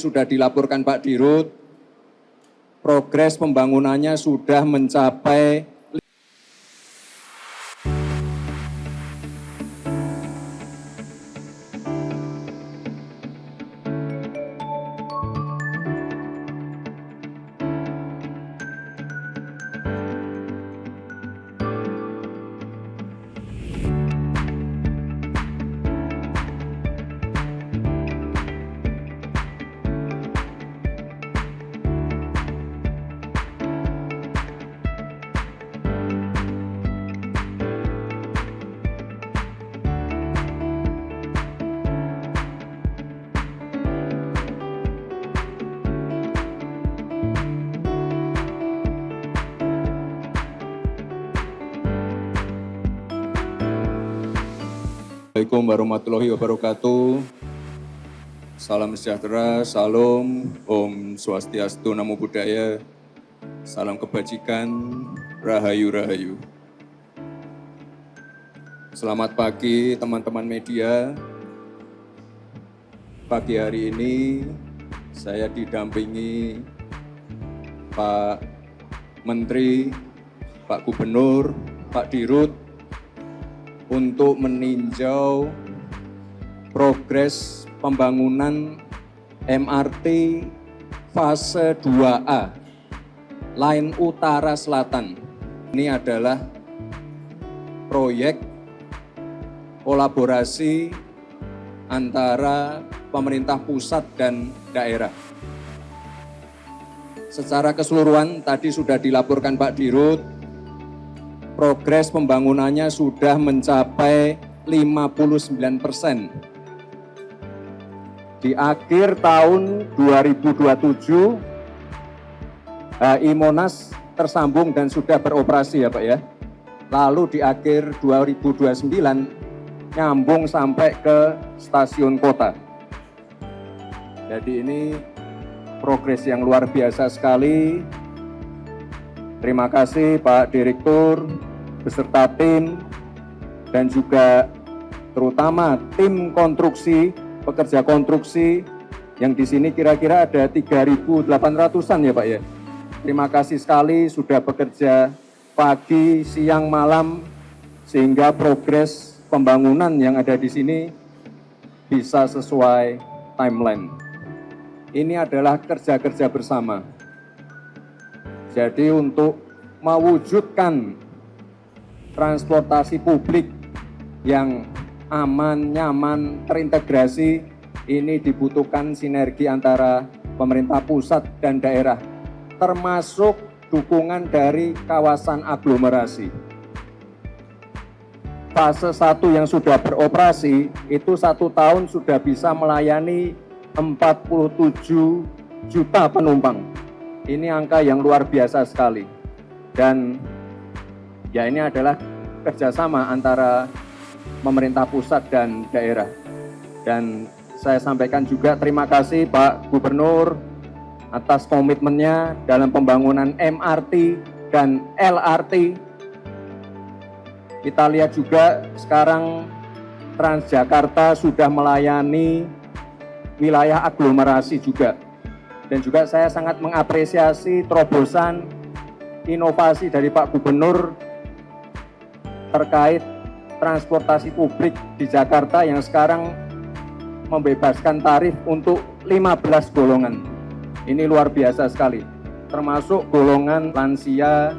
Sudah dilaporkan Pak Dirut, progres pembangunannya sudah mencapai Assalamualaikum warahmatullahi wabarakatuh. Salam sejahtera, salam, Om Swastiastu, Namo Buddhaya, salam kebajikan, Rahayu Rahayu. Selamat pagi teman-teman media. Pagi hari ini saya didampingi Pak Menteri, Pak Gubernur, Pak Dirut, untuk meninjau progres pembangunan MRT fase 2A, Line Utara Selatan. Ini adalah proyek kolaborasi antara pemerintah pusat dan daerah. Secara keseluruhan tadi sudah dilaporkan Pak Dirut, progres pembangunannya sudah mencapai 59%. Di akhir tahun 2027, HI Monas tersambung dan sudah beroperasi ya Pak ya. Lalu di akhir 2029, nyambung sampai ke stasiun kota. Jadi ini progres yang luar biasa sekali. Terima kasih Pak Direktur, beserta tim, dan juga terutama tim konstruksi, pekerja konstruksi yang di sini kira-kira ada 3.800-an ya Pak ya. Terima kasih sekali sudah bekerja pagi, siang, malam, sehingga progres pembangunan yang ada di sini bisa sesuai timeline. Ini adalah kerja-kerja bersama. Jadi untuk mewujudkan transportasi publik yang aman, nyaman, terintegrasi, ini dibutuhkan sinergi antara pemerintah pusat dan daerah, termasuk dukungan dari kawasan aglomerasi. Fase 1 yang sudah beroperasi, itu 1 tahun sudah bisa melayani 47 juta penumpang. Ini angka yang luar biasa sekali. Dan ya ini adalah kerjasama antara pemerintah pusat dan daerah. Dan saya sampaikan juga terima kasih Pak Gubernur atas komitmennya dalam pembangunan MRT dan LRT. Kita lihat juga sekarang Transjakarta sudah melayani wilayah aglomerasi juga. Dan juga saya sangat mengapresiasi terobosan inovasi dari Pak Gubernur terkait transportasi publik di Jakarta yang sekarang membebaskan tarif untuk 15 golongan. Ini luar biasa sekali, termasuk golongan lansia,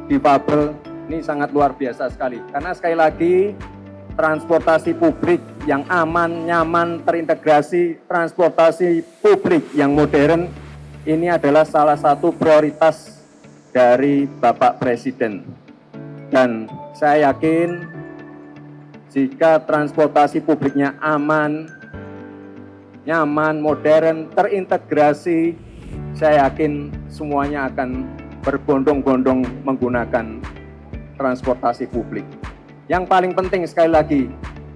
difabel, ini sangat luar biasa sekali. Karena sekali lagi, transportasi publik yang aman, nyaman, terintegrasi, transportasi publik yang modern, ini adalah salah satu prioritas dari Bapak Presiden. Dan saya yakin jika transportasi publiknya aman, nyaman, modern, terintegrasi, saya yakin semuanya akan berbondong-bondong menggunakan transportasi publik. Yang paling penting sekali lagi,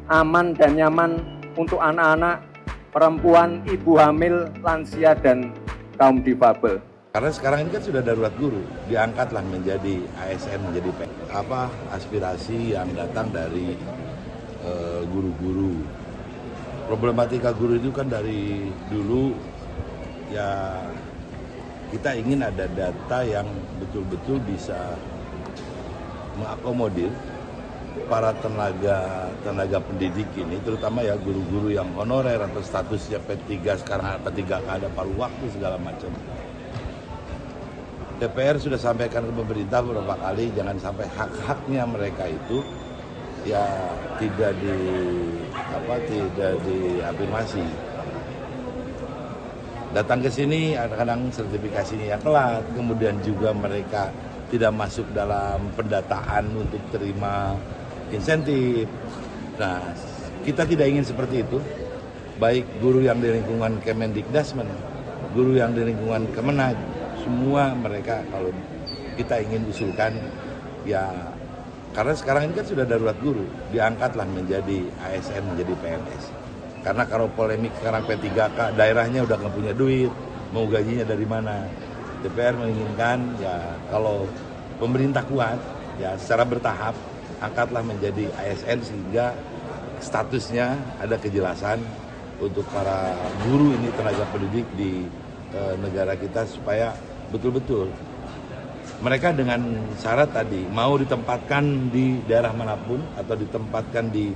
aman dan nyaman untuk anak-anak, perempuan, ibu hamil, lansia, dan kaum difabel. Karena sekarang ini kan sudah darurat guru, diangkatlah menjadi ASN, menjadi aspirasi yang datang dari guru-guru. Problematika guru itu kan dari dulu ya kita ingin ada data yang betul-betul bisa mengakomodir para tenaga pendidik ini, terutama ya guru-guru yang honorer atau statusnya P3 sekarang P3K ada paruh waktu segala macam. DPR sudah sampaikan ke pemerintah beberapa kali jangan sampai hak-haknya mereka itu ya tidak diafirmasi. Datang ke sini kadang-kadang sertifikasinya yang telat, kemudian juga mereka tidak masuk dalam pendataan untuk terima insentif. Nah, kita tidak ingin seperti itu. Baik guru yang di lingkungan Kemendikdasmen, guru yang di lingkungan Kemenag, semua mereka kalau kita ingin usulkan ya karena sekarang ini kan sudah darurat guru, diangkatlah menjadi ASN, menjadi PNS. Karena kalau polemik sekarang P3K, daerahnya udah nggak punya duit, mau gajinya dari mana? DPR menginginkan ya kalau pemerintah kuat, ya secara bertahap, angkatlah menjadi ASN sehingga statusnya ada kejelasan untuk para guru ini, tenaga pendidik di negara kita supaya betul-betul mereka dengan syarat tadi mau ditempatkan di daerah manapun atau ditempatkan di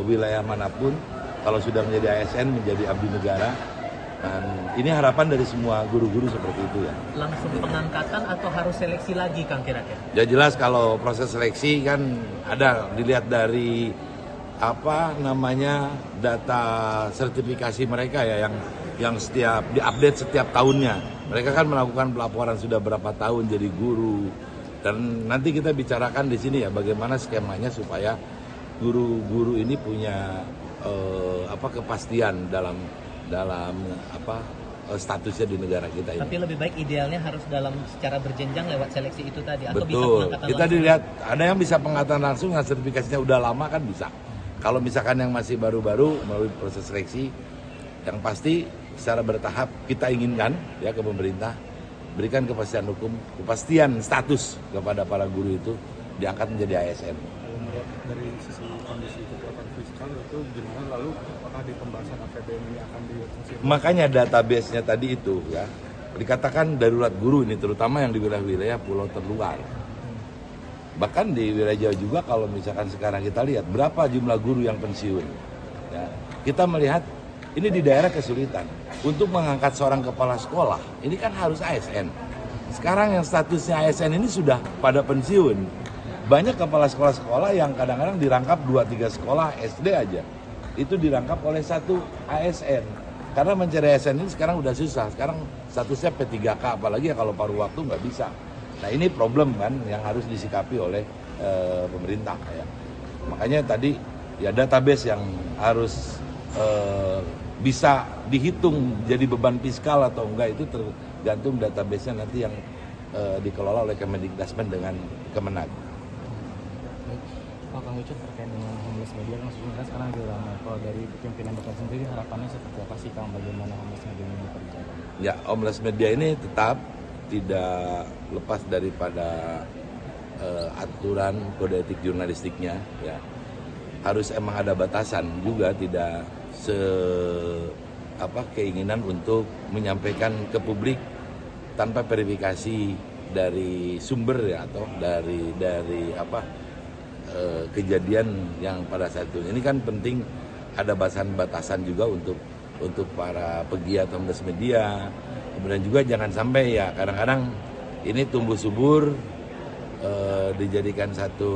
wilayah manapun, kalau sudah menjadi ASN menjadi abdi negara. Dan ini harapan dari semua guru-guru seperti itu ya. Langsung pengangkatan atau harus seleksi lagi Kang kira-kira? Ya jelas kalau proses seleksi kan ada dilihat dari data sertifikasi mereka ya yang setiap diupdate setiap tahunnya. Mereka kan melakukan pelaporan sudah berapa tahun jadi guru. Dan nanti kita bicarakan di sini ya bagaimana skemanya supaya guru-guru ini punya kepastian dalam statusnya di negara kita ini. Tapi lebih baik idealnya harus dalam secara berjenjang lewat seleksi itu tadi atau bisa betul. pengangkatan Kita langsung? dilihat ada yang bisa pengangkatan langsung, yang sertifikasinya udah lama kan bisa. Kalau misalkan yang masih baru-baru melalui proses seleksi, yang pasti secara bertahap kita inginkan ya ke pemerintah berikan kepastian hukum, kepastian status kepada para guru itu diangkat menjadi ASN. Kalau melihat dari sisi kondisi kekuatan fiskal itu gimana, lalu apakah di pembahasan APBN ini akan dikonsiderasi? Makanya database-nya tadi itu ya dikatakan darurat guru ini terutama yang di wilayah-wilayah pulau terluar. Bahkan di wilayah Jawa juga kalau misalkan sekarang kita lihat berapa jumlah guru yang pensiun. Ya, kita melihat ini di daerah kesulitan untuk mengangkat seorang kepala sekolah. Ini kan harus ASN. Sekarang yang statusnya ASN ini sudah pada pensiun. Banyak kepala sekolah-sekolah yang kadang-kadang dirangkap 2-3 sekolah SD aja. Itu dirangkap oleh satu ASN. Karena mencari ASN ini sekarang udah susah. Sekarang statusnya P3K, apalagi ya kalau paruh waktu nggak bisa. Nah ini problem kan yang harus disikapi oleh pemerintah. Ya. Makanya tadi ya database yang harus bisa dihitung jadi beban fiskal atau enggak itu tergantung database-nya nanti yang dikelola oleh Kemendikdasmen dengan Kemenag. Pak Kang Ucup terkait dengan homeless media kan sebenarnya sekarang lagi ramai. Kalau dari pimpinan DPR sendiri harapannya seperti apa sih Kang, bagaimana homeless media ini bekerja? Ya, homeless media ini tetap tidak lepas daripada aturan kode etik jurnalistiknya. Ya, harus emang ada batasan juga, tidak keinginan untuk menyampaikan ke publik tanpa verifikasi dari sumber ya atau dari kejadian yang pada saat itu. Ini kan penting ada batasan-batasan juga untuk para pegiat homeless media. Kemudian juga jangan sampai ya kadang-kadang ini tumbuh subur dijadikan satu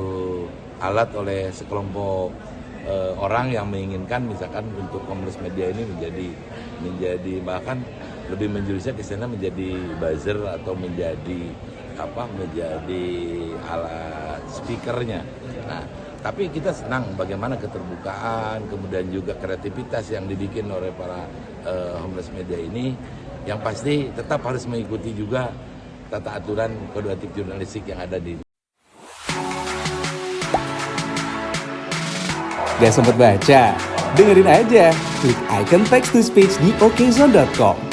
alat oleh sekelompok orang yang menginginkan misalkan untuk homeless media ini menjadi bahkan lebih menjurusnya ke sana menjadi buzzer atau menjadi alat speakernya. Nah, tapi kita senang bagaimana keterbukaan, kemudian juga kreativitas yang dibikin oleh para homeless media ini, yang pasti tetap harus mengikuti juga tata aturan kode etik jurnalistik yang ada di. Gak sempet baca? Dengerin aja, klik icon text to speech di okezone.com.